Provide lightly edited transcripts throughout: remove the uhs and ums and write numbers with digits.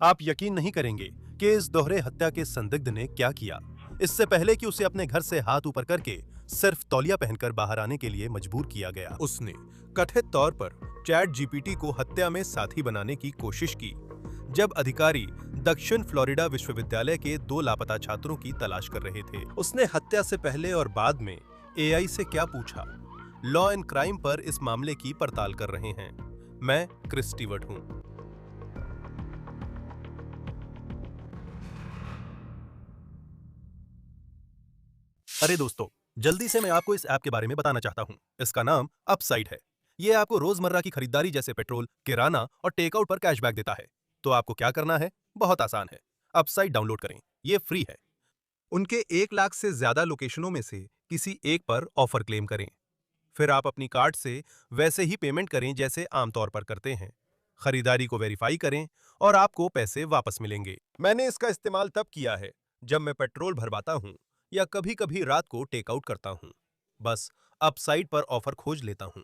आप यकीन नहीं करेंगे कि इस दोहरे हत्या के संदिग्ध ने क्या किया। इससे पहले कि उसे अपने घर से हाथ ऊपर करके सिर्फ तौलिया पहनकर बाहर आने के लिए मजबूर किया गया, उसने कथित तौर पर चैट जीपीटी को हत्या में साथी बनाने की कोशिश की। जब अधिकारी दक्षिण फ्लोरिडा विश्वविद्यालय के 2 लापता छात्रों की तलाश कर रहे थे, उसने हत्या से पहले और बाद में एआई से क्या पूछा। लॉ एंड क्राइम पर इस मामले की पड़ताल कर रहे हैं। मैं क्रिस स्टीवर्ट हूं। अरे दोस्तों, जल्दी से मैं आपको इस ऐप के बारे में बताना चाहता हूं। इसका नाम अपसाइड है। यह आपको रोजमर्रा की खरीदारी जैसे पेट्रोल, किराना और टेकआउट पर कैशबैक देता है। तो आपको क्या करना है? बहुत आसान है। अपसाइड डाउनलोड करें। यह फ्री है। उनके 1 लाख से ज्यादा लोकेशनों में से किसी एक पर ऑफर क्लेम करें। फिर आप अपनी कार्ड से वैसे ही पेमेंट करें जैसे आमतौर पर करते हैं। खरीदारी को वेरीफाई करें और आपको पैसे वापस मिलेंगे। मैंने इसका इस्तेमाल तब किया है जब मैं पेट्रोल भरवाता हूं या कभी-कभी रात को टेकआउट करता हूं। बस अपसाइड पर ऑफर खोज लेता हूं।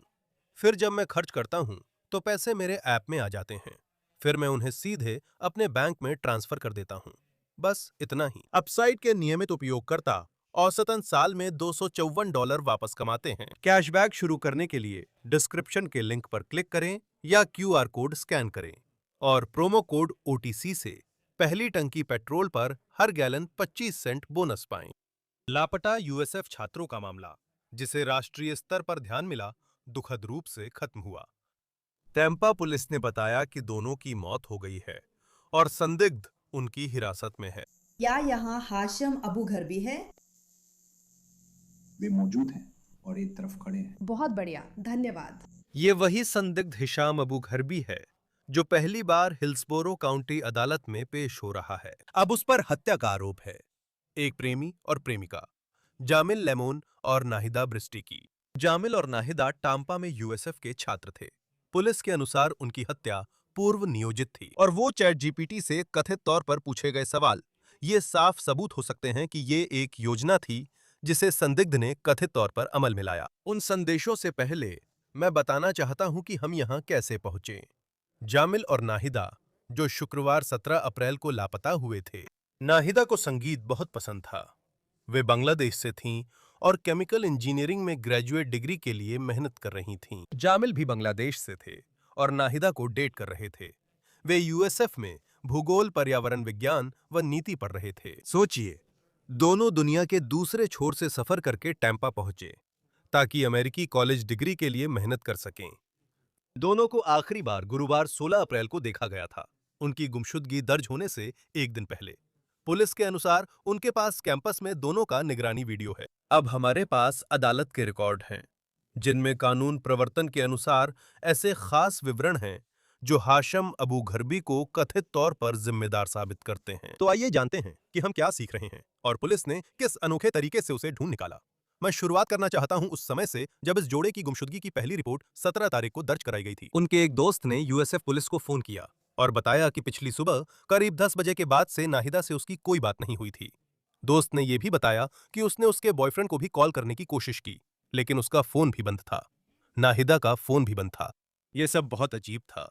फिर जब मैं खर्च करता हूं तो पैसे मेरे ऐप में आ जाते हैं। फिर मैं उन्हें सीधे अपने बैंक में ट्रांसफर कर देता हूं। बस इतना ही। अपसाइड के नियमित उपयोगकर्ता औसतन साल में $254 वापस कमाते हैं। कैशबैक शुरू करने के लिए डिस्क्रिप्शन के लिंक पर क्लिक करें या क्यूआर कोड स्कैन करें और प्रोमो कोड OTC से पहली टंकी पेट्रोल पर हर गैलन 25 सेंट बोनस पाएं। लापता यूएसएफ छात्रों का मामला, जिसे राष्ट्रीय स्तर पर ध्यान मिला, दुखद रूप से खत्म हुआ। टैंपा पुलिस ने बताया कि दोनों की मौत हो गई है और संदिग्ध उनकी हिरासत में है। क्या यहाँ हाशिम अबू घरबी है? वे मौजूद हैं और एक तरफ खड़े हैं। बहुत बढ़िया, धन्यवाद। ये वही संदिग्ध हिशाम अबू घरबी है जो पहली बार हिल्सबोरो काउंटी अदालत में पेश हो रहा है। अब उस पर हत्या का आरोप है, एक प्रेमी और प्रेमिका, जामिल लेमोन और नाहिदा ब्रिस्टी की। जामिल और नाहिदा टाम्पा में यूएसएफ के छात्र थे। पुलिस के अनुसार उनकी हत्या पूर्व नियोजित थी और वो चैट जीपीटी से कथित तौर पर पूछे गए सवाल ये साफ सबूत हो सकते हैं कि ये एक योजना थी जिसे संदिग्ध ने कथित तौर पर अमल में लाया। उन संदेशों से पहले मैं बताना चाहता हूं कि हम यहां कैसे पहुंचे। जामिल और नाहिदा, जो शुक्रवार 17 अप्रैल को लापता हुए थे। नाहिदा को संगीत बहुत पसंद था। वे बांग्लादेश से थीं और केमिकल इंजीनियरिंग में ग्रेजुएट डिग्री के लिए मेहनत कर रही थीं। जामिल भी बांग्लादेश से थे और नाहिदा को डेट कर रहे थे। वे यूएसएफ में भूगोल, पर्यावरण विज्ञान व नीति पढ़ रहे थे। सोचिए, दोनों दुनिया के दूसरे छोर से सफर करके टैंपा पहुंचे ताकि अमेरिकी कॉलेज डिग्री के लिए मेहनत कर सकें। दोनों को आखिरी बार गुरुवार 16 अप्रैल को देखा गया था, उनकी गुमशुदगी दर्ज होने से एक दिन पहले। पुलिस के अनुसार उनके पास कैंपस में दोनों का निगरानी वीडियो है। अब हमारे पास अदालत के रिकॉर्ड हैं, जिनमें कानून प्रवर्तन के अनुसार ऐसे खास विवरण हैं जो हाशिम अबू घरबी को कथित तौर पर जिम्मेदार साबित करते हैं। तो आइए जानते हैं कि हम क्या सीख रहे हैं और पुलिस ने किस अनोखे तरीके से उसे ढूंढ निकाला। मैं शुरुआत करना चाहता हूं उस समय से जब इस जोड़े की गुमशुदगी की पहली रिपोर्ट 17 तारीख को दर्ज कराई गई थी। उनके एक दोस्त ने यूएसएफ पुलिस को फोन किया और बताया कि पिछली सुबह करीब 10 बजे के बाद से नाहिदा से उसकी कोई बात नहीं हुई थी। दोस्त ने यह भी बताया कि उसने उसके बॉयफ्रेंड को भी कॉल करने की कोशिश की, लेकिन उसका फोन भी बंद था। नाहिदा का फोन भी बंद था। यह सब बहुत अजीब था।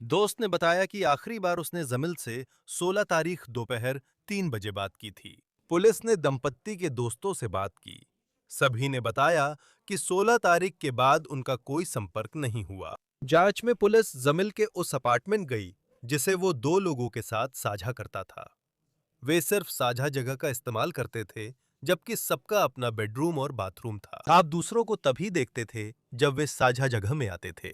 दोस्त ने बताया कि आखिरी बार उसने जमिल से 16 तारीख दोपहर 3 बजे बात की थी। पुलिस ने दंपत्ति के दोस्तों से बात की। सभी ने बताया कि 16 तारीख के बाद उनका कोई संपर्क नहीं हुआ। जांच में पुलिस जमिल के उस अपार्टमेंट गई जिसे वो 2 लोगों के साथ साझा करता था। वे सिर्फ साझा जगह का इस्तेमाल करते थे, जबकि सबका अपना बेडरूम और बाथरूम था। आप दूसरों को तभी देखते थे जब वे साझा जगह में आते थे।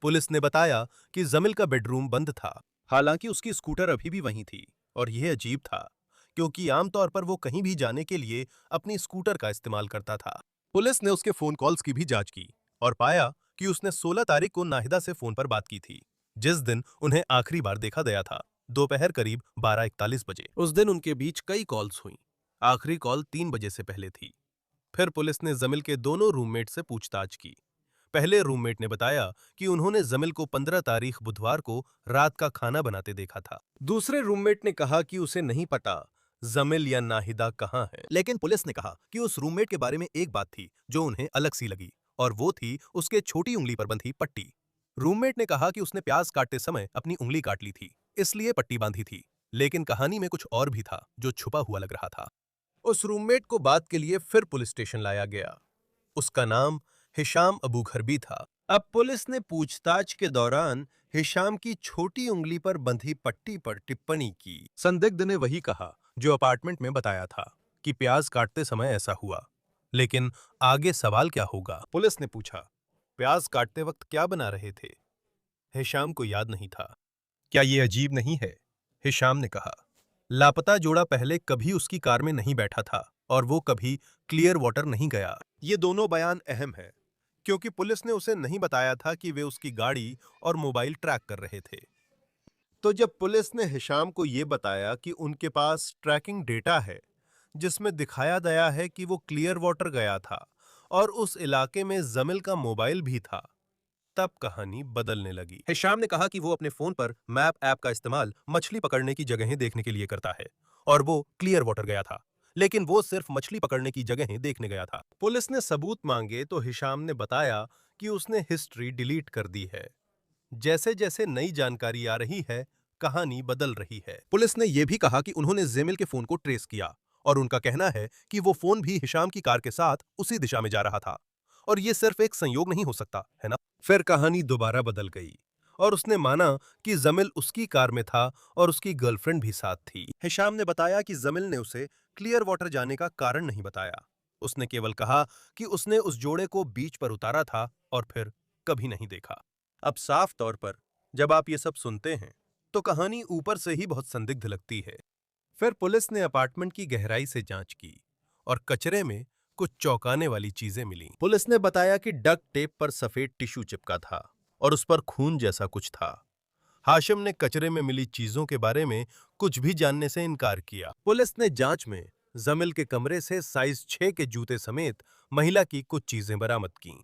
पुलिस ने बताया कि जमिल का बेडरूम बंद था, हालांकि उसकी स्कूटर अभी भी वहीं थी। और यह अजीब था क्योंकि आमतौर पर वो कहीं भी जाने के लिए अपनी स्कूटर का इस्तेमाल करता था। पुलिस ने उसके फोन कॉल्स की भी जांच की और पाया कि उसने 16 तारीख को नाहिदा से फोन पर बात की थी, जिस दिन उन्हें आखिरी बार देखा गया था, दोपहर करीब 12:41 बजे। उस दिन उनके बीच कई कॉल्स हुई। आखिरी कॉल 3 बजे से पहले थी। फिर पुलिस ने जमिल के दोनों रूममेट से पूछताछ की। पहले रूममेट ने बताया कि उन्होंने जमिल को 15 तारीख बुधवार को रात का खाना बनाते देखा था। दूसरे रूममेट ने कहा कि उसे नहीं पता जमिल या नाहिदा कहां है, लेकिन पुलिस ने कहा कि उस रूममेट के बारे में एक बात थी जो उन्हें अलग सी लगी, और वो थी उसके छोटी उंगली पर बंधी पट्टी। रूममेट ने कहा कि उसने प्याज काटते समय अपनी उंगली काट ली थी, इसलिए पट्टी बांधी थी, लेकिन कहानी में कुछ और भी था जो छुपा हुआ लग रहा था। उस रूममेट को बात के लिए फिर पुलिस स्टेशन लाया गया। उसका नाम हिशाम अबू घरबी था। अब पुलिस ने पूछताछ के दौरान हिशाम की छोटी उंगली पर बंधी पट्टी पर टिप्पणी की। संदिग्ध ने वही कहा जो अपार्टमेंट में बताया था कि प्याज काटते समय ऐसा हुआ। लेकिन आगे सवाल क्या होगा? पुलिस ने पूछा, प्याज काटते वक्त क्या बना रहे थे? हिशाम को याद नहीं था। क्या ये अजीब नहीं है? हिशाम ने कहा, लापता जोड़ा पहले कभी उसकी कार में नहीं बैठा था और वो कभी क्लियर वाटर नहीं गया। ये दोनों बयान अहम है क्योंकि पुलिस ने उसे नहीं बताया था कि वे उसकी गाड़ी और मोबाइल ट्रैक कर रहे थे। तो जब पुलिस ने हिशाम को यह बताया कि उनके पास ट्रैकिंग डेटा है जिसमें दिखाया गया है कि वो क्लियर वाटर गया था और उस इलाके में जमिल का मोबाइल भी था, तब कहानी बदलने लगी। हिशाम ने कहा कि वो अपने फोन पर मैप ऐप का इस्तेमाल मछली पकड़ने की जगहें देखने के लिए करता है और वो क्लियर वाटर गया था, लेकिन वो सिर्फ मछली पकड़ने की जगहें देखने गया था। पुलिस ने सबूत मांगे तो हिशाम ने बताया कि उसने हिस्ट्री डिलीट कर दी है। जैसे जैसे नई जानकारी आ रही है, कहानी बदल रही है। पुलिस ने यह भी कहा कि उन्होंने जेमिल के फोन को ट्रेस किया और उनका कहना है कि वो फोन भी हिशाम की कार के साथ उसी दिशा में जा रहा था और ये सिर्फ एक संयोग नहीं हो सकता, है ना? फिर कहानी दोबारा बदल गई और उसने माना कि जमिल उसकी कार में था और उसकी गर्लफ्रेंड भी साथ थी। हिशाम ने बताया कि जमिल ने उसे क्लियर वाटर जाने का कारण नहीं बताया। उसने केवल कहा कि उसने उस जोड़े को बीच पर उतारा था और फिर कभी नहीं देखा। अब साफ तौर पर जब आप ये सब सुनते हैं तो कहानी ऊपर से ही बहुत संदिग्ध लगती है। फिर पुलिस ने अपार्टमेंट की गहराई से जांच की और कचरे में कुछ चौंकाने वाली चीजें मिली। पुलिस ने बताया कि डक्ट टेप पर सफेद टिश्यू चिपका था और उस पर खून जैसा कुछ था। हाशिम ने कचरे में मिली चीजों के बारे में कुछ भी जानने से इनकार किया। पुलिस ने जांच में जमिल के कमरे से साइज 6 के जूते समेत महिला की कुछ चीजें बरामद कीं।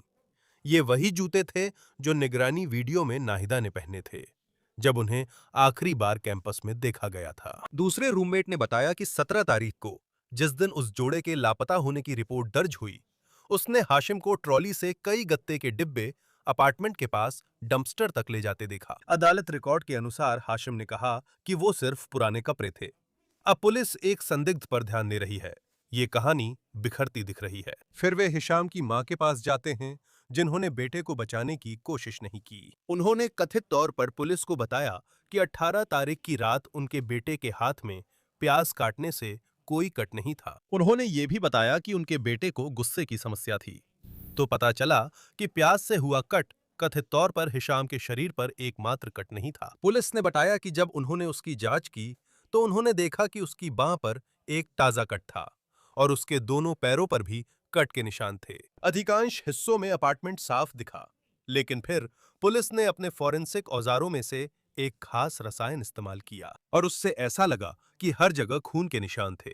ये वही जूते थे जो निगरानी वीडियो में नाहिदा ने पहने थे जब उन्हें आखिरी बार कैंपस में देखा गया था। दूसरे रूममेट ने बताया कि 17 तारीख को, जिस दिन उस जोड़े के लापता होने की रिपोर्ट दर्ज हुई, उसने हाशिम को ट्रॉली से कई गत्ते के डिब्बे अपार्टमेंट के पास डंपस्टर तक ले जाते देखा। अदालत रिकॉर्ड के अनुसार हाशिम ने कहा कि वो सिर्फ पुराने कपड़े थे। अब पुलिस एक संदिग्ध पर ध्यान दे रही है। ये कहानी बिखरती दिख रही है। फिर वे हिशाम की मां के पास जाते हैं जिन्होंने बेटे को बचाने की कोशिश नहीं की। उन्होंने कथित तौर पर पुलिस को बताया कि 18 तारीख की रात उनके बेटे के हाथ में प्याज काटने से कोई कट नहीं था। उन्होंने ये भी बताया कि उनके बेटे को गुस्से की समस्या थी। तो पता चला कि प्याज से हुआ कट कथित तौर पर हिशाम के शरीर पर एकमात्र कट नहीं था। पुलिस ने बताया कि जब उन्होंने उसकी जांच की तो उन्होंने देखा कि उसकी बांह पर एक ताजा कट था और उसके दोनों पैरों पर भी कट के निशान थे। अधिकांश हिस्सों में अपार्टमेंट साफ दिखा, लेकिन फिर पुलिस ने अपने फॉरेंसिक औजारों में से एक खास रसायन इस्तेमाल किया और उससे ऐसा लगा कि हर जगह खून के निशान थे।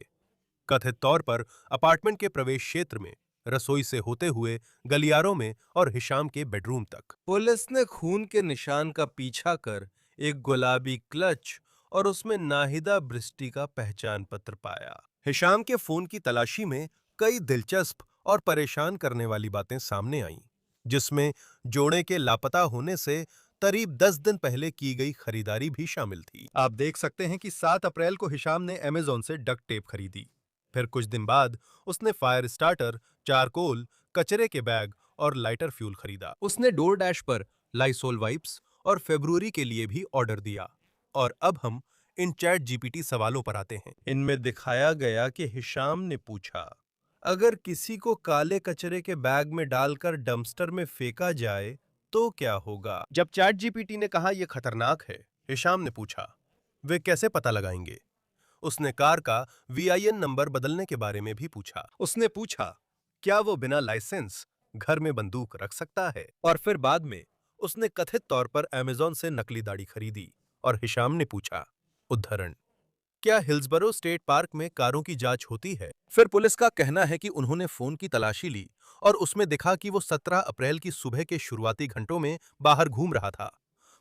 कथित तौर पर अपार्टमेंट के प्रवेश क्षेत्र में, रसोई से होते हुए गलियारों में और हिशाम के बेडरूम तक। पुलिस ने खून के निशान का पीछा कर एक गुलाबी क्लच और उसमें नाहिदा ब्रिस्टी का पहचान पत्र पाया। हिशाम के फोन की तलाशी में कई दिलचस्प और परेशान करने वाली बातें सामने आईं, जिसमें जोड़े के लापता होने से करीब 10 दिन पहले की गई खरीदारी भी शामिल थी। आप देख सकते हैं कि 7 अप्रैल को हिशाम ने अमेज़न से डक्ट टेप खरीदी। फिर कुछ दिन बाद उसने फायर स्टार्टर, चारकोल, कचरे के बैग और लाइटर फ्यूल खरीदा। उसने डोर डैश पर लाइसोल वाइप्स और फरवरी के लिए भी ऑर्डर दिया। और अब हम इन चैट जीपीटी सवालों पर आते हैं। इनमें दिखाया गया कि हिशाम ने पूछा, अगर किसी को काले कचरे के बैग में डालकर डंपस्टर में फेंका जाए तो क्या होगा? जब चैट जीपीटी ने कहा यह खतरनाक है, हिशाम ने पूछा, वे कैसे पता लगाएंगे? उसने कार का वीआईएन नंबर बदलने के बारे में भी पूछा। उसने पूछा, क्या वो बिना लाइसेंस घर में बंदूक रख सकता है? और फिर बाद में उसने कथित तौर पर अमेज़न से नकली दाढ़ी खरीदी और हिशाम ने पूछा, उद्धरण, क्या हिल्सबरो स्टेट पार्क में कारों की जांच होती है? फिर पुलिस का कहना है कि उन्होंने फोन की तलाशी ली और उसमें दिखा कि वो 17 अप्रैल की सुबह के शुरुआती घंटों में बाहर घूम रहा था।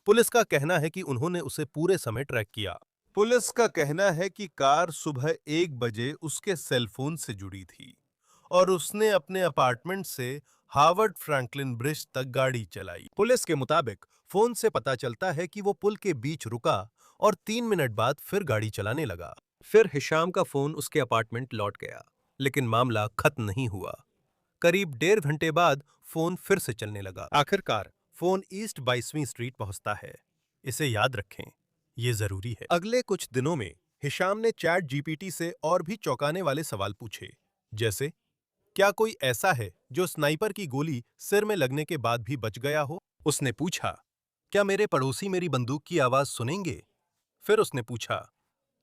पुलिस का कहना है कि उन्होंने उसे पूरे समय ट्रैक किया। पुलिस का कहना है कि कार सुबह 1 बजे उसके सेलफोन से जुड़ी थी और उसने अपने अपार्टमेंट से हार्वर्ड फ्रैंकलिन ब्रिज तक गाड़ी चलाई। पुलिस के मुताबिक फोन से पता चलता है कि वो पुल के बीच रुका और 3 मिनट बाद फिर गाड़ी चलाने लगा। फिर हिशाम का फोन उसके अपार्टमेंट लौट गया, लेकिन मामला खत्म नहीं हुआ। करीब 1.5 घंटे बाद फोन फिर से चलने लगा। आखिरकार फोन ईस्ट 22वीं स्ट्रीट पहुंचता है। इसे याद रखें, ये जरूरी है। अगले कुछ दिनों में हिशाम ने चैट जीपीटी से और भी चौंकाने वाले सवाल पूछे, जैसे क्या कोई ऐसा है जो स्नाइपर की गोली सिर में लगने के बाद भी बच गया हो? उसने पूछा, क्या मेरे पड़ोसी मेरी बंदूक की आवाज सुनेंगे? फिर उसने पूछा,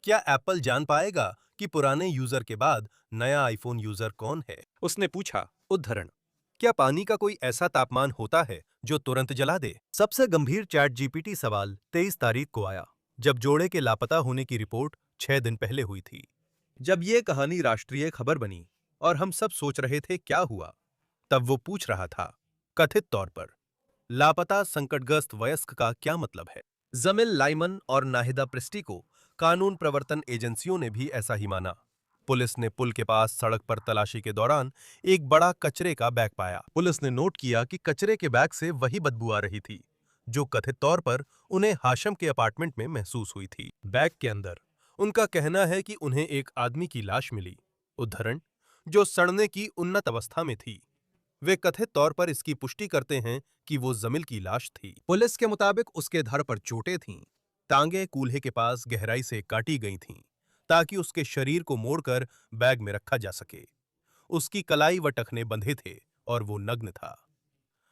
क्या एप्पल जान पाएगा कि पुराने यूजर के बाद नया आईफोन यूजर कौन है? उसने पूछा, उद्धरण, क्या पानी का कोई ऐसा तापमान होता है जो तुरंत जला दे? सबसे गंभीर चैट जीपीटी सवाल 23 तारीख को आया, जब जोड़े के लापता होने की रिपोर्ट 6 दिन पहले हुई थी। जब ये कहानी राष्ट्रीय खबर बनी और हम सब सोच रहे थे क्या हुआ, तब वो पूछ रहा था, कथित तौर पर लापता संकटग्रस्त वयस्क का क्या मतलब है? जमिल लाइमन और नाहिदा प्रिस्टी को कानून प्रवर्तन एजेंसियों ने भी ऐसा ही माना। पुलिस ने पुल के पास सड़क पर तलाशी के दौरान एक बड़ा कचरे का बैग पाया। पुलिस ने नोट किया कि कचरे के बैग से वही बदबू आ रही थी जो कथित तौर पर उन्हें हाशम के अपार्टमेंट में महसूस हुई थी। बैग के अंदर उनका कहना है कि उन्हें एक आदमी की लाश मिली, उद्धरण, जो सड़ने की उन्नत अवस्था में थी। वे कथित तौर पर इसकी पुष्टि करते हैं कि वो जमिल की लाश थी। पुलिस के मुताबिक उसके धड़ पर चोटें थीं, टांगें कूल्हे के पास गहराई से काटी गई थीं, ताकि उसके शरीर को मोड़कर बैग में रखा जा सके। उसकी कलाई व टखने बंधे थे और वो नग्न था।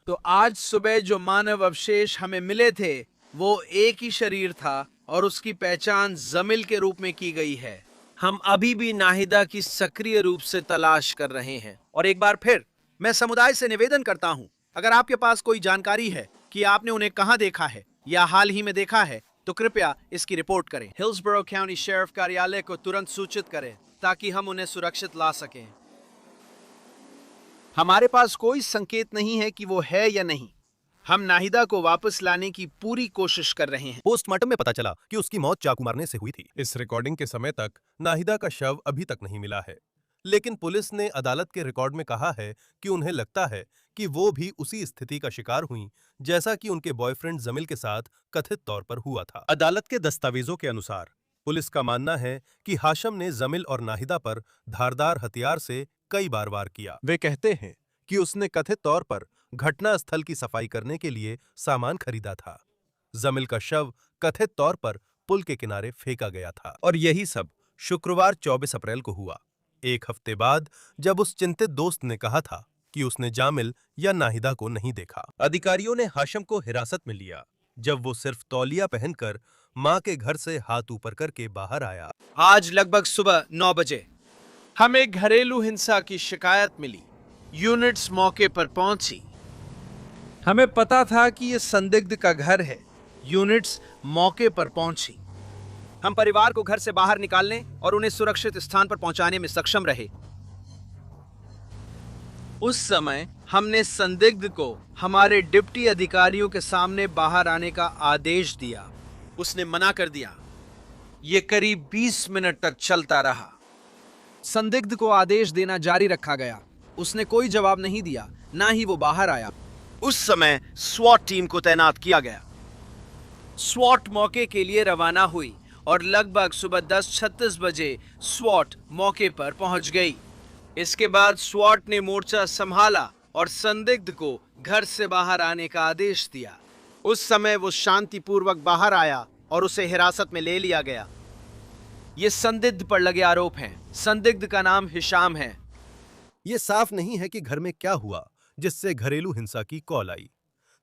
तो आज सुबह जो मानव अवशेष हमें मिले थे वो एक ही शरीर था और उसकी पहचान जमिल के रूप में की गई है। हम अभी भी नाहिदा की सक्रिय रूप से तलाश कर रहे हैं। और एक बार फिर मैं समुदाय से निवेदन करता हूं, अगर आपके पास कोई जानकारी है कि आपने उन्हें कहां देखा है या हाल ही में देखा है, तो कृपया इसकी रिपोर्ट करें। हिल्सबरो काउंटी शेरिफ कार्यालय को तुरंत सूचित करें ताकि हम उन्हें सुरक्षित ला सकें। हमारे पास कोई संकेत नहीं है कि वो है या नहीं। हम नाहिदा को वापस लाने की पूरी कोशिश कर रहे हैं। पोस्टमार्टम में पता चला कि उसकी मौत चाकू मारने से हुई थी। इस रिकॉर्डिंग के समय तक नाहिदा का शव अभी तक नहीं मिला है, लेकिन पुलिस ने अदालत के रिकॉर्ड में कहा है कि उन्हें लगता है कि वो भी उसी स्थिति का शिकार हुई जैसा कि उनके बॉयफ्रेंड जमिल के साथ कथित तौर पर हुआ था। अदालत के दस्तावेजों के अनुसार पुलिस का मानना है कि हाशम ने जमिल और नाहिदा पर धारदार हथियार से कई बार वार किया। वे कहते हैं कि उसने कथित तौर पर घटना स्थल की सफाई करने के लिए सामान खरीदा था। जमिल का शव कथित तौर पर पुल के किनारे फेंका गया था। और यही सब शुक्रवार 24 अप्रैल को हुआ, एक हफ्ते बाद, जब उस चिंतित दोस्त ने कहा था कि उसने जामिल या नाहिदा को नहीं देखा। अधिकारियों ने हाशम को हिरासत में लिया जब वो सिर्फ तौलिया पहनकर मां के घर से हाथ ऊपर करके बाहर आया। आज लगभग सुबह 9 बजे हमें घरेलू हिंसा की शिकायत मिली। यूनिट्स मौके पर पहुंची। हमें पता था कि यह संदिग्ध का घर है। यूनिट्स मौके पर पहुंची। हम परिवार को घर से बाहर निकालने और उन्हें सुरक्षित स्थान पर पहुंचाने में सक्षम रहे। उस समय हमने संदिग्ध को हमारे डिप्टी अधिकारियों के सामने बाहर आने का आदेश दिया। उसने मना कर दिया। यह करीब 20 मिनट तक चलता रहा। संदिग्ध को आदेश देना जारी रखा गया। उसने कोई जवाब नहीं दिया, ना ही वो बाहर आया। उस समय स्वॉट टीम को तैनात किया गया। स्वॉट मौके के लिए रवाना हुई और लगभग सुबह 10:36 बजे स्वॉट मौके पर पहुंच गई। इसके बाद स्वॉट ने मोर्चा संभाला और संदिग्ध को घर से बाहर आने का आदेश दिया। उस समय वो शांतिपूर्वक बाहर आया और उसे हिरासत में ले लिया गया। ये संदिग्ध पर लगे आरोप हैं। संदिग्ध का नाम हिशाम है। ये साफ नहीं है कि घर में क्या हुआ जिससे घरेलू हिंसा की कॉल आई।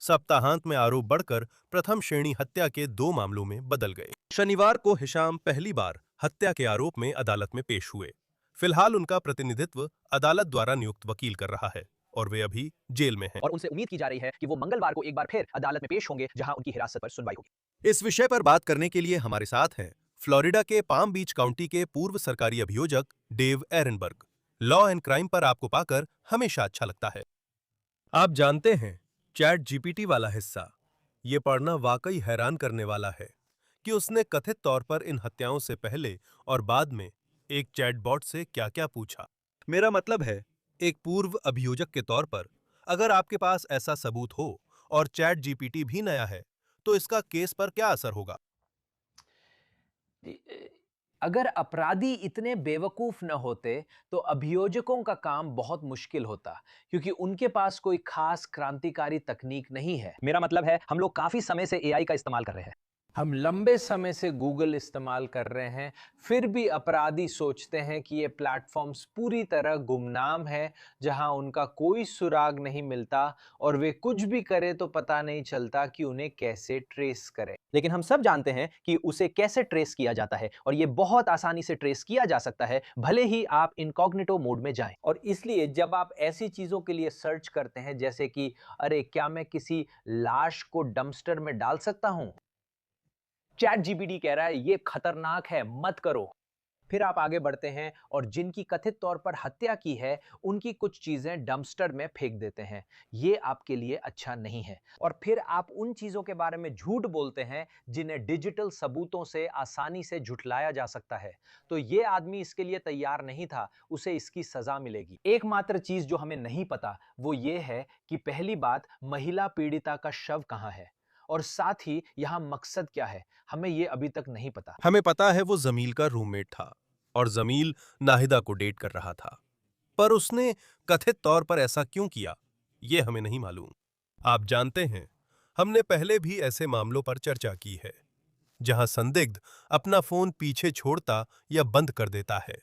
सप्ताहांत में आरोप बढ़कर प्रथम श्रेणी हत्या के 2 मामलों में बदल गए। शनिवार को हिशाम पहली बार हत्या के आरोप में अदालत में पेश हुए। फिलहाल उनका प्रतिनिधित्व अदालत द्वारा नियुक्त वकील कर रहा है और वे अभी जेल में हैं। और उनसे उम्मीद की जा रही है कि वो मंगलवार को एक बार फिर अदालत में पेश होंगे, जहां उनकी हिरासत पर सुनवाई होगी। इस विषय पर बात करने के लिए हमारे साथ हैं फ्लोरिडा के पाम बीच काउंटी के पूर्व सरकारी अभियोजक डेव एरनबर्ग। लॉ एंड क्राइम पर आपको पाकर हमेशा अच्छा लगता है। आप जानते हैं, चैट जीपीटी वाला हिस्सा, ये पढ़ना वाकई हैरान करने वाला है कि उसने कथित तौर पर इन हत्याओं से पहले और बाद में एक चैटबॉट से क्या-क्या पूछा। मेरा मतलब है, एक पूर्व अभियोजक के तौर पर, अगर आपके पास ऐसा सबूत हो और चैट जीपीटी भी नया है, तो इसका केस पर क्या असर होगा? अगर अपराधी इतने बेवकूफ न होते तो अभियोजकों का काम बहुत मुश्किल होता, क्योंकि उनके पास कोई खास क्रांतिकारी तकनीक नहीं है। मेरा मतलब है हम लोग काफी समय से एआई का इस्तेमाल कर रहे हैं। हम लंबे समय से गूगल इस्तेमाल कर रहे हैं, फिर भी अपराधी सोचते हैं कि ये प्लेटफॉर्म्स पूरी तरह गुमनाम है, जहां उनका कोई सुराग नहीं मिलता और वे कुछ भी करें तो पता नहीं चलता कि उन्हें कैसे ट्रेस करें। लेकिन हम सब जानते हैं कि उसे कैसे ट्रेस किया जाता है, और यह बहुत आसानी से ट्रेस किया जा सकता है, भले ही आप इनकॉग्निटो मोड में जाएं। और इसलिए जब आप ऐसी चीजों के लिए सर्च करते हैं, जैसे कि अरे क्या मैं किसी लाश को डंपस्टर में डाल सकता हूं, चैट जीपीटी कह रहा है ये खतरनाक है, मत करो। फिर आप आगे बढ़ते हैं और जिनकी कथित तौर पर हत्या की है उनकी कुछ चीजें डंपस्टर में फेंक देते हैं। ये आपके लिए अच्छा नहीं है। और फिर आप उन चीजों के बारे में झूठ बोलते हैं जिन्हें डिजिटल सबूतों से आसानी से झुठलाया जा सकता है। तो ये आदमी इसके लिए तैयार नहीं था, उसे इसकी सजा मिलेगी। एकमात्र चीज जो हमें नहीं पता वो ये है कि पहली बात, महिला पीड़िता का शव कहां है, और साथ ही यहां मकसद क्या है, हमें यह अभी तक नहीं पता। हमें पता है वो जमील का रूममेट था और जमील नाहिदा को डेट कर रहा था, पर उसने कथित तौर पर ऐसा क्यों किया, ये हमें नहीं मालूम। आप जानते हैं, हमने पहले भी ऐसे मामलों पर चर्चा की है जहां संदिग्ध अपना फोन पीछे छोड़ता या बंद कर देता है,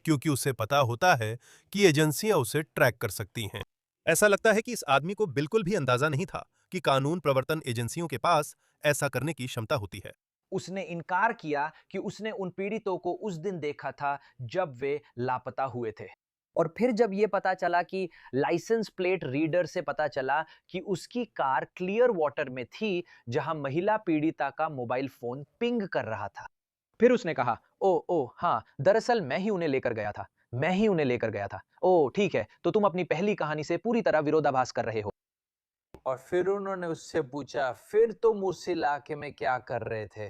क्योंकि उसे पता होता है कि एजेंसियां उसे ट्रैक कर सकती हैं। ऐसा लगता है कि इस आदमी को बिल्कुल भी अंदाजा नहीं था कि कानून प्रवर्तन एजेंसियों के पास ऐसा करने की क्षमता होती है। उसने इनकार किया कि उसने उन पीड़ितों को उस दिन देखा था जब वे लापता हुए थे। और फिर जब यह पता चला कि लाइसेंस प्लेट रीडर से पता चला कि उसकी कार क्लियर वाटर में थी, जहां महिला पीड़िता का मोबाइल फोन पिंग कर रहा था, फिर उसने कहा ओ हाँ, दरअसल मैं ही उन्हें लेकर गया था, मैं ही उन्हें लेकर गया था। ओ ठीक है, तो तुम अपनी पहली कहानी से पूरी तरह विरोधाभास कर रहे हो। और फिर उन्होंने उससे पूछा, फिर तुम उस इलाके में क्या कर रहे थे?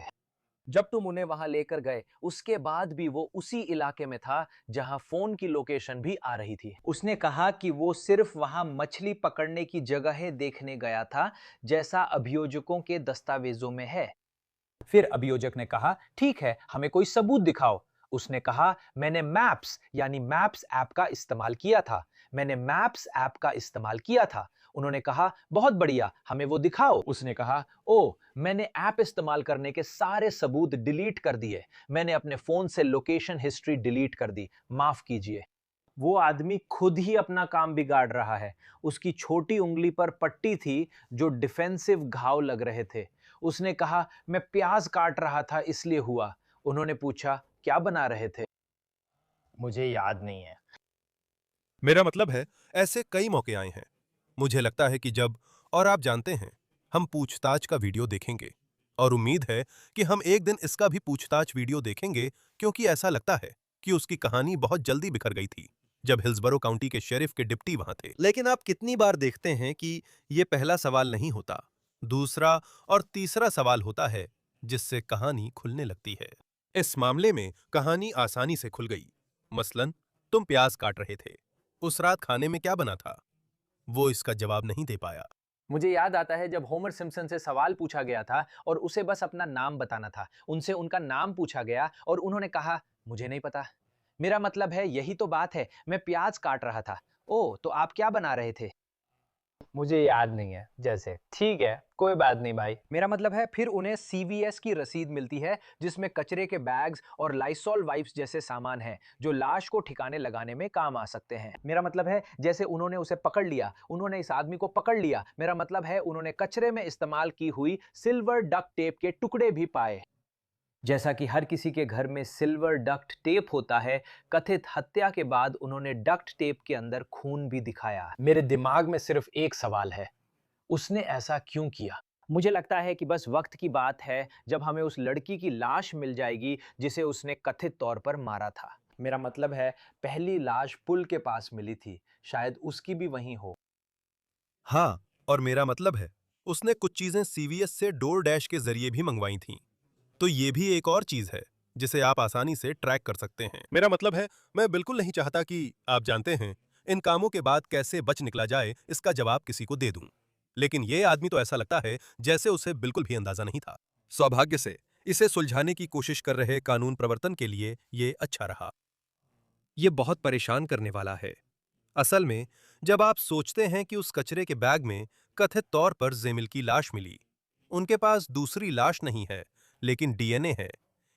जब तुम उन्हें वहां लेकर गए, उसके बाद भी वो उसी इलाके में था जहां फोन की लोकेशन भी आ रही थी। उसने कहा कि वो सिर्फ वहां मछली पकड़ने की जगहें देखने गया था, जैसा अभियोजकों के दस्तावेजों में है। फिर अभियोजक ने कहा, ठीक है, हमें कोई सबूत दिखाओ। उसने कहा, मैंने मैप्स यानी मैप्स ऐप का इस्तेमाल किया था, मैंने मैप्स ऐप का इस्तेमाल किया था। उन्होंने कहा, बहुत बढ़िया, हमें वो दिखाओ। उसने कहा, ओ, मैंने ऐप इस्तेमाल करने के सारे सबूत डिलीट कर दिए, मैंने अपने फोन से लोकेशन हिस्ट्री डिलीट कर दी, माफ कीजिए। वो आदमी खुद ही अपना काम बिगाड़ रहा है। उसकी छोटी उंगली पर पट्टी थी जो डिफेंसिव घाव लग रहे थे। उसने कहा, मैं प्याज काट रहा था इसलिए हुआ। उन्होंने पूछा, क्या बना रहे थे? मुझे याद नहीं है। मेरा मतलब है, ऐसे कई मौके आए हैं। मुझे लगता है कि जब, और आप जानते हैं, हम पूछताछ का वीडियो देखेंगे, और उम्मीद है कि हम एक दिन इसका भी पूछताछ वीडियो देखेंगे, क्योंकि ऐसा लगता है कि उसकी कहानी बहुत जल्दी बिखर गई थी जब हिल्सबरो काउंटी के शेरिफ के डिप्टी वहां थे। लेकिन आप कितनी बार देखते हैं कि यह पहला सवाल नहीं होता, दूसरा और तीसरा सवाल होता है जिससे कहानी खुलने लगती है। इस मामले में कहानी आसानी से खुल गई। मसलन, तुम प्याज काट रहे थे, उस रात खाने में क्या बना था? वो इसका जवाब नहीं दे पाया। मुझे याद आता है जब होमर सिम्पसन से सवाल पूछा गया था और उसे बस अपना नाम बताना था। उनसे उनका नाम पूछा गया और उन्होंने कहा, मुझे नहीं पता। मेरा मतलब है, यही तो बात है, मैं प्याज काट रहा था। ओह, तो आप क्या बना रहे थे? मुझे याद नहीं है, जैसे ठीक है, कोई बात नहीं भाई। मेरा मतलब है, फिर उन्हें सीवीएस की रसीद मिलती है जिसमें कचरे के बैग्स और लाइसॉल वाइप्स जैसे सामान हैं जो लाश को ठिकाने लगाने में काम आ सकते हैं। मेरा मतलब है, जैसे उन्होंने उसे पकड़ लिया, उन्होंने इस आदमी को पकड़ लिया। मेरा मतलब है, उन्होंने कचरे में इस्तेमाल की हुई सिल्वर डक्ट टेप के टुकड़े भी पाए। जैसा कि हर किसी के घर में सिल्वर डक्ट टेप होता है, कथित हत्या के बाद उन्होंने डक्ट टेप के अंदर खून भी दिखाया। मेरे दिमाग में सिर्फ एक सवाल है, उसने ऐसा क्यों किया? मुझे लगता है कि बस वक्त की बात है जब हमें उस लड़की की लाश मिल जाएगी जिसे उसने कथित तौर पर मारा था। मेरा मतलब है, पहली लाश पुल के पास मिली थी, शायद उसकी भी वहीं हो। हाँ, और मेरा मतलब है, उसने कुछ चीजें सीवीएस से डोर डैश के जरिए भी मंगवाई थीं। तो ये भी एक और चीज है जिसे आप आसानी से ट्रैक कर सकते हैं। मेरा मतलब है, मैं बिल्कुल नहीं चाहता कि, आप जानते हैं, इन कामों के बाद कैसे बच निकला जाए इसका जवाब किसी को दे दूं। लेकिन ये आदमी तो ऐसा लगता है जैसे उसे बिल्कुल भी अंदाजा नहीं था। सौभाग्य से इसे सुलझाने की कोशिश कर रहे कानून प्रवर्तन के लिए ये अच्छा रहा। ये बहुत परेशान करने वाला है। असल में जब आप सोचते हैं कि उस कचरे के बैग में कथित तौर पर जेमिल की लाश मिली, उनके पास दूसरी लाश नहीं है लेकिन डीएनए है,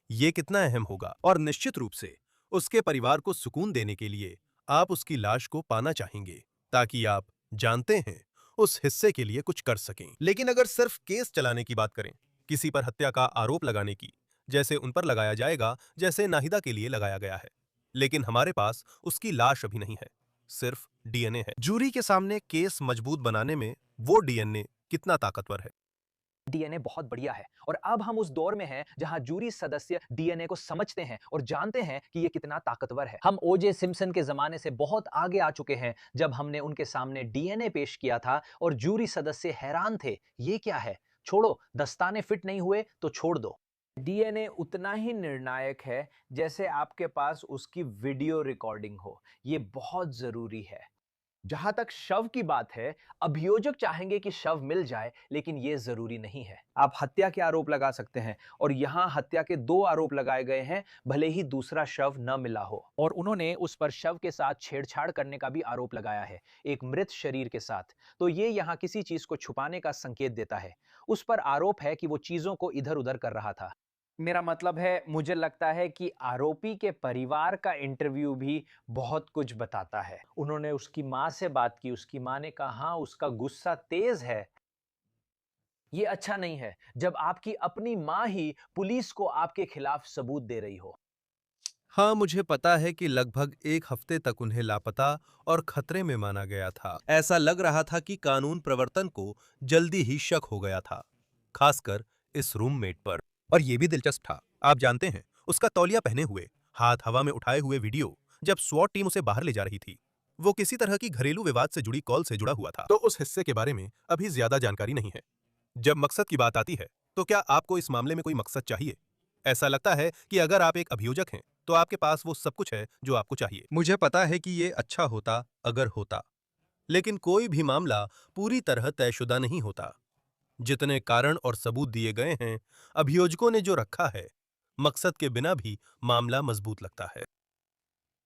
ये कितना अहम होगा। और निश्चित रूप से उसके परिवार को सुकून देने के लिए आप उसकी लाश को पाना चाहेंगे ताकि आप जानते हैं उस हिस्से के लिए कुछ कर सकें। लेकिन अगर सिर्फ केस चलाने की बात करें, किसी पर हत्या का आरोप लगाने की, जैसे उन पर लगाया जाएगा जैसे नाहिदा के लिए लगाया गया है, लेकिन हमारे पास उसकी लाश अभी नहीं है, सिर्फ डीएनए है। जूरी के सामने केस मजबूत बनाने में वो डीएनए कितना ताकतवर है। डीएनए बहुत बढ़िया है और अब हम उस दौर में हैं जहां जूरी सदस्य डीएनए को समझते हैं और जानते हैं कि ये कितना ताकतवर है। हम ओजे सिम्पसन के जमाने से बहुत आगे आ चुके हैं जब हमने उनके सामने डीएनए पेश किया था और जूरी सदस्य हैरान थे, ये क्या है? छोड़ो, दस्ताने फिट नहीं हुए तो छोड़ दो। डीएनए उतना ही निर्णायक है जैसे आपके पास उसकी वीडियो रिकॉर्डिंग हो। ये बहुत जरूरी है। जहां तक शव की बात है, अभियोजक चाहेंगे कि शव मिल जाए, लेकिन यह जरूरी नहीं है। आप हत्या के आरोप लगा सकते हैं और यहां हत्या के 2 आरोप लगाए गए हैं, भले ही दूसरा शव न मिला हो। और उन्होंने उस पर शव के साथ छेड़छाड़ करने का भी आरोप लगाया है, एक मृत शरीर के साथ। तो ये यहां किसी चीज को छुपाने का संकेत देता है। उस पर आरोप है कि वो चीजों को इधर उधर कर रहा था। मेरा मतलब है, मुझे लगता है कि आरोपी के परिवार का इंटरव्यू भी बहुत कुछ बताता है। उन्होंने उसकी मां से बात की, उसकी मां ने कहा हाँ, उसका गुस्सा तेज है। ये अच्छा नहीं है जब आपकी अपनी मां ही पुलिस को आपके खिलाफ सबूत दे रही हो। हाँ, मुझे पता है कि लगभग 1 हफ्ते तक उन्हें लापता और खतरे में माना गया था। ऐसा लग रहा था कि कानून प्रवर्तन को जल्दी ही शक हो गया था, खासकर इस रूममेट पर। और यह भी दिलचस्प था, आप जानते हैं, उसका तौलिया पहने हुए, हाथ हवा में उठाए हुए वीडियो जब स्वॉट टीम उसे बाहर ले जा रही थी, वो किसी तरह की घरेलू विवाद से जुड़ी कॉल से जुड़ा हुआ था। तो उस हिस्से के बारे में अभी ज्यादा जानकारी नहीं है। जब मकसद की बात आती है, तो क्या आपको इस मामले में कोई मकसद चाहिए? ऐसा लगता है कि अगर आप एक अभियोजक हैं, तो आपके पास वो सब कुछ है जो आपको चाहिए। मुझे पता है कि ये अच्छा होता अगर होता, लेकिन कोई भी मामला पूरी तरह तयशुदा नहीं होता। जितने कारण और सबूत दिए गए हैं, अभियोजकों ने जो रखा है, मकसद के बिना भी मामला मजबूत लगता है।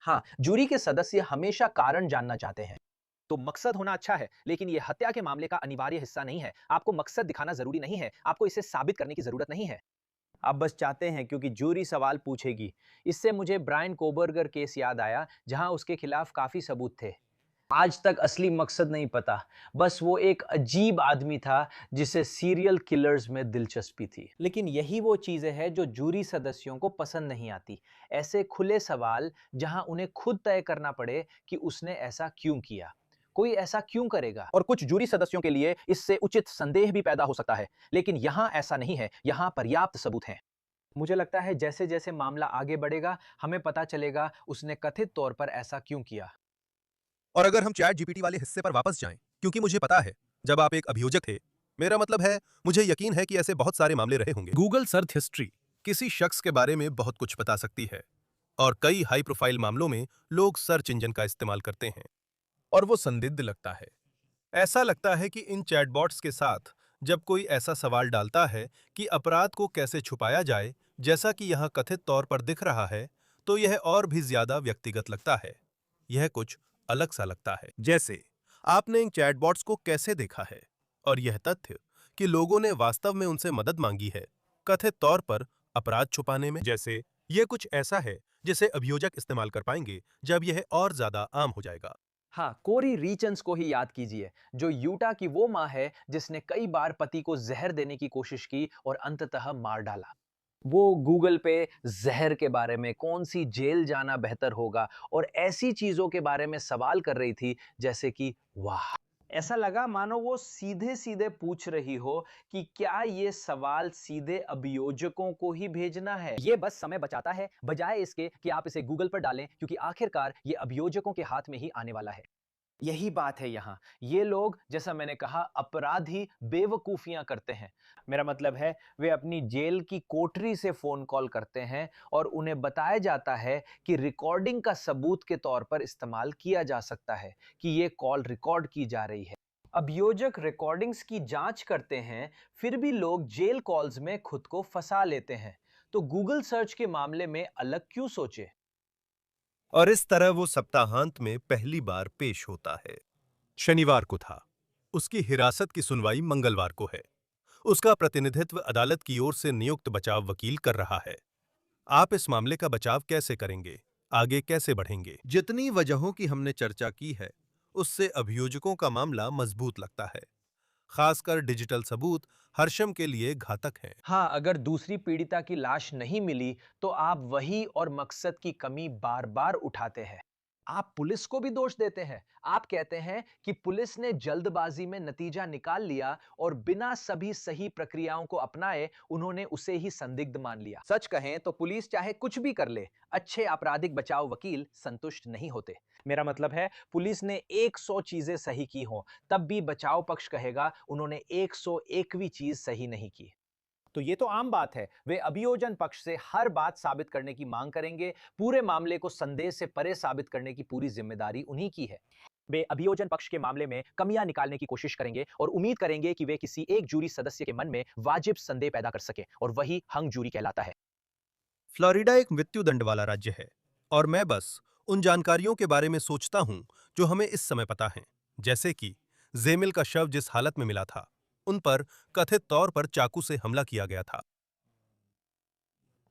हाँ, जूरी के सदस्य हमेशा कारण जानना चाहते हैं। तो मकसद होना अच्छा है, लेकिन यह हत्या के मामले का अनिवार्य हिस्सा नहीं है। आपको मकसद दिखाना जरूरी नहीं है, आपको इसे साबित करने की जरूरत नहीं है। आप बस चाहते हैं क्योंकि जूरी सवाल पूछेगी। इससे मुझे ब्रायन कोबर्गर केस याद आया, जहां उसके खिलाफ काफी सबूत थे। आज तक असली मकसद नहीं पता, बस वो एक अजीब आदमी था जिसे सीरियल किलर्स में दिलचस्पी थी। लेकिन यही वो चीजें हैं जो जूरी सदस्यों को पसंद नहीं आती, ऐसे खुले सवाल जहां उन्हें खुद तय करना पड़े कि उसने ऐसा क्यों किया। कोई ऐसा क्यों करेगा? और कुछ जूरी सदस्यों के लिए इससे उचित संदेह भी पैदा हो सकता है, लेकिन यहां ऐसा नहीं है, यहां पर्याप्त सबूत हैं। मुझे लगता है जैसे जैसे मामला आगे बढ़ेगा, हमें पता चलेगा उसने कथित तौर पर ऐसा क्यों किया। और अगर हम चैट जीपीटी वाले हिस्से पर वापस जाएं, क्योंकि मुझे पता है, जब आप एक अभियोजक थे, मेरा मतलब है, मुझे यकीन है कि ऐसे बहुत सारे मामले रहे होंगे। गूगल सर्च हिस्ट्री किसी शख्स के बारे में बहुत कुछ बता सकती है, और कई हाई प्रोफाइल मामलों में लोग सर्च इंजन का इस्तेमाल करते हैं, और वो संदिग्ध लगता है। ऐसा लगता है कि इन चैटबॉट्स के साथ जब कोई ऐसा सवाल डालता है कि अपराध को कैसे छुपाया जाए, जैसा कि यहाँ कथित तौर पर दिख रहा है, तो यह और भी ज्यादा व्यक्तिगत लगता है। यह कुछ अलग सा लगता है। जैसे आपने इन चैटबॉट्स को कैसे देखा है, और यह तथ्य कि लोगों ने वास्तव में उनसे मदद मांगी है कथित तौर पर अपराध छुपाने में, जैसे यह कुछ ऐसा है जिसे अभियोजक इस्तेमाल कर पाएंगे जब यह और ज्यादा आम हो जाएगा। हाँ, कोरी रीचन्स को ही याद कीजिए, जो यूटा की वो मां है जिसने कई बार पति को जहर देने की कोशिश की और अंततः मार डाला। वो गूगल पे जहर के बारे में, कौन सी जेल जाना बेहतर होगा और ऐसी चीजों के बारे में सवाल कर रही थी, जैसे कि वाह, ऐसा लगा मानो वो सीधे सीधे पूछ रही हो कि क्या ये सवाल सीधे अभियोजकों को ही भेजना है। ये बस समय बचाता है, बजाय इसके कि आप इसे गूगल पर डालें, क्योंकि आखिरकार ये अभियोजकों के हाथ में ही आने वाला है। यही बात है यहां। ये लोग, जैसा मैंने कहा, अपराधी बेवकूफियां करते हैं। मेरा मतलब है, वे अपनी जेल की कोठरी से फोन कॉल करते हैं और उन्हें बताया जाता है कि रिकॉर्डिंग का सबूत के तौर पर इस्तेमाल किया जा सकता है कि ये कॉल रिकॉर्ड की जा रही है। अभियोजक रिकॉर्डिंग्स की जांच करते हैं, फिर भी लोग जेल कॉल्स में खुद को फंसा लेते हैं। तो गूगल सर्च के मामले में अलग क्यों सोचे? और इस तरह वो सप्ताहांत में पहली बार पेश होता है। शनिवार को था। उसकी हिरासत की सुनवाई मंगलवार को है। उसका प्रतिनिधित्व अदालत की ओर से नियुक्त बचाव वकील कर रहा है। आप इस मामले का बचाव कैसे करेंगे? आगे कैसे बढ़ेंगे? जितनी वजहों की हमने चर्चा की है, उससे अभियोजकों का मामला मजबूत लगता है। खासकर डिजिटल सबूत हर्षम के लिए घातक हैं। हाँ, अगर दूसरी पीड़िता की लाश नहीं मिली तो आप वही और मकसद की कमी बार बार उठाते हैं। आप पुलिस को भी दोष देते हैं। आप कहते हैं कि पुलिस ने जल्दबाजी में नतीजा निकाल लिया और बिना सभी सही प्रक्रियाओं को अपनाए उन्होंने उसे ही संदिग्ध मान लिया। सच कहें तो पुलिस चाहे कुछ भी कर ले, अच्छे आपराधिक बचाव वकील संतुष्ट नहीं होते। मेरा मतलब है, पुलिस ने 100 चीजें सही की हों, तब भी बचाव पक्ष कहेगा उन्होंने 101वीं चीज सही नहीं की। तो ये तो आम बात है। वे अभियोजन पक्ष से हर बात साबित करने की मांग करेंगे। पूरे मामले को संदेह से परे साबित करने की पूरी जिम्मेदारी उन्हीं की है। वे अभियोजन पक्ष के मामले में कमियां निकालने की कोशिश करेंगे और उम्मीद करेंगे कि वे किसी एक जूरी सदस्य के मन में वाजिब संदेह पैदा कर सके, और वही हंग जूरी कहलाता है। फ्लोरिडा एक मृत्युदंड वाला राज्य है और मैं बस उन जानकारियों के बारे में सोचता हूं जो हमें इस समय पता है, जैसे कि जेमिल का शव जिस हालत में मिला था, उन पर कथित तौर पर चाकू से हमला किया गया था।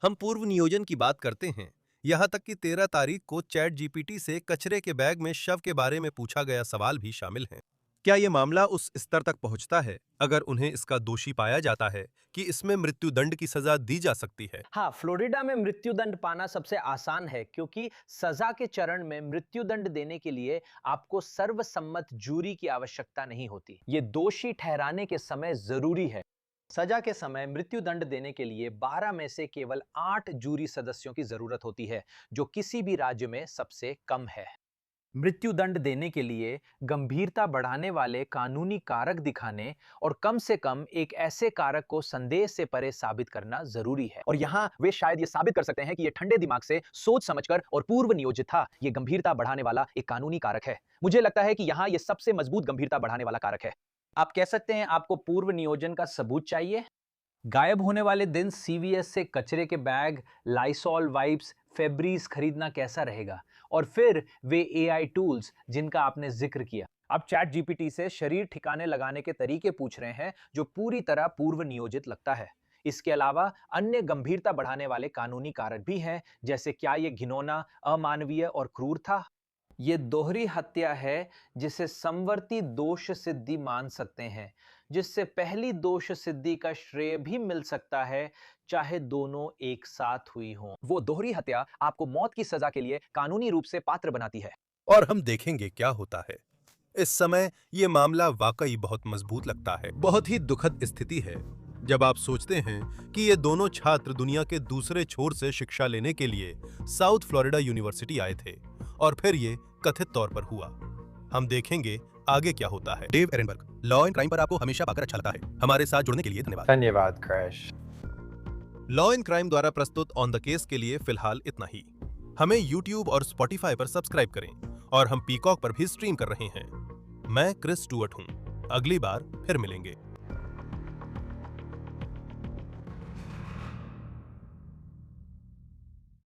हम पूर्व नियोजन की बात करते हैं, यहां तक कि 13 तारीख को चैट जीपीटी से कचरे के बैग में शव के बारे में पूछा गया सवाल भी शामिल हैं। क्या यह मामला उस स्तर तक पहुंचता है, अगर उन्हें इसका दोषी पाया जाता है, कि इसमें मृत्युदंड की सजा दी जा सकती है? हाँ, फ्लोरिडा में मृत्युदंड पाना सबसे आसान है, क्योंकि सजा के चरण में मृत्युदंड देने के लिए आपको सर्वसम्मत जूरी की आवश्यकता नहीं होती। ये दोषी ठहराने के समय जरूरी है। सजा के समय मृत्युदंड देने के लिए 12 में से केवल 8 जूरी सदस्यों की जरूरत होती है, जो किसी भी राज्य में सबसे कम है। मृत्युदंड देने के लिए गंभीरता बढ़ाने वाले कानूनी कारक दिखाने और कम से कम एक ऐसे कारक को संदेह से परे साबित करना जरूरी है। और यहां वे शायद ये साबित कर सकते हैं कि ये ठंडे दिमाग से सोच समझकर और पूर्व नियोजित था। ये गंभीरता बढ़ाने वाला एक कानूनी कारक है। मुझे लगता है कि यहां ये सबसे मजबूत गंभीरता बढ़ाने वाला कारक है। आप कह सकते हैं आपको पूर्व नियोजन का सबूत चाहिए। गायब होने वाले दिन सीवीएस से कचरे के बैग, लाइसॉल वाइप्स, फेब्रीज खरीदना कैसा रहेगा? और फिर वे एआई टूल्स जिनका आपने जिक्र किया। अब चैट जीपीटी से शरीर ठिकाने लगाने के तरीके पूछ रहे हैं, जो पूरी तरह पूर्व नियोजित लगता है। इसके अलावा अन्य गंभीरता बढ़ाने वाले कानूनी कारक भी हैं, जैसे क्या यह घिनौना, अमानवीय और क्रूर था? ये दोहरी हत्या है जिसे समवर्ती दोष सिद्धि मान सकते हैं, जिससे पहली दोष सिद्धि का श्रेय भी मिल सकता है, चाहे दोनों एक साथ हुई हों। वो दोहरी हत्या आपको मौत की सजा के लिए कानूनी रूप से पात्र बनाती है। और हम देखेंगे क्या होता है। इस समय ये मामला वाकई बहुत मजबूत लगता है। बहुत ही दुखद स्थिति है जब आप सोचते हैं कि ये दोनों छात्र दुनिया के दूसरे छोर से शिक्षा लेने के लिए साउथ फ्लोरिडा यूनिवर्सिटी आए थे, और फिर ये कथित तौर पर हुआ। हम देखेंगे आगे क्या होता है। डेव एरनबर्ग, लॉ एंड क्राइम पर आपको हमेशा पाकर अच्छा लगता है। हमारे साथ जुड़ने के लिए धन्यवाद। धन्यवाद क्रैश। लॉ एंड क्राइम द्वारा प्रस्तुत ऑन द केस के लिए फिलहाल इतना ही। हमें YouTube और Spotify पर सब्सक्राइब करें, और हम पीकॉक पर भी स्ट्रीम कर रहे हैं। मैं क्रिस स्टुअर्ट हूं। अगली बार फिर मिलेंगे।